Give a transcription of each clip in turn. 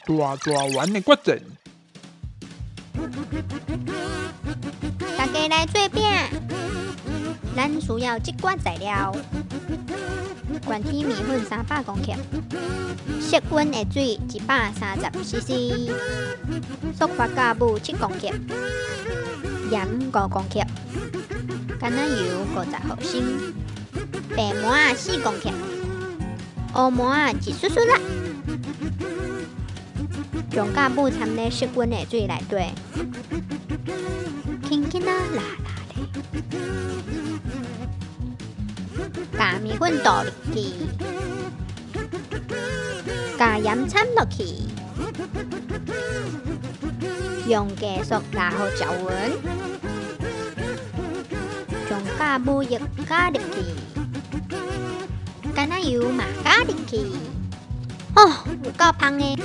大大丸的决战。大家来做饼，咱需要即寡材料：原体面粉300公克，室温的水130cc， 速发酵母7公克，盐5公克，橄榄油50毫升，白馍4公克，乌馍一丝丝啦。将酵母掺在室温的水内底，轻轻拉拉咧，加面粉倒入去，加盐掺落去，用加速拉好搅匀，将酵母液加入去，橄榄油嘛加入去，有够香的！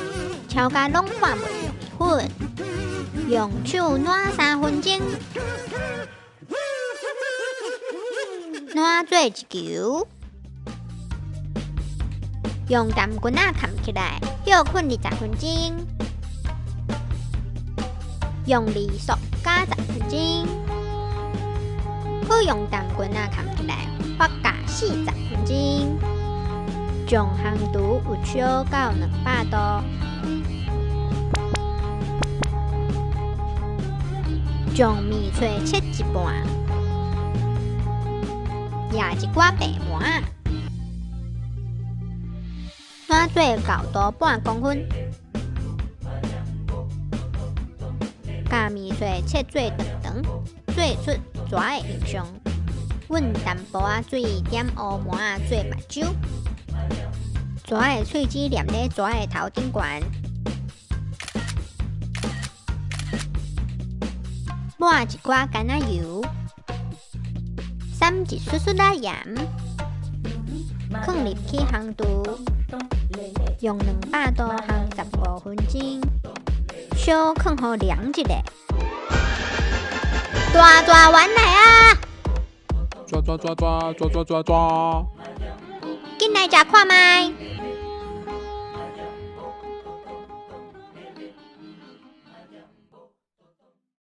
超加拢化袂用米粉，用手搓3分钟，搓做一球，用蛋棍仔扛起来，歇困20分钟，用离速加10分钟，再用蛋棍仔扛起来，发酵40分钟，将烘炉有烧到200度。将面脆切一半，压一寡白馍，搓做厚度半公分，把面脆切做长长，做出蛇的形状。阮淡薄仔水点乌馍做目睭，蛇的喙齿粘在蛇的头顶悬。抹一寡橄榄油，撒一丝丝仔盐，放入去烘炉，用200度烘15分钟，小放好凉一下。大丸来啊！抓！紧来食看卖。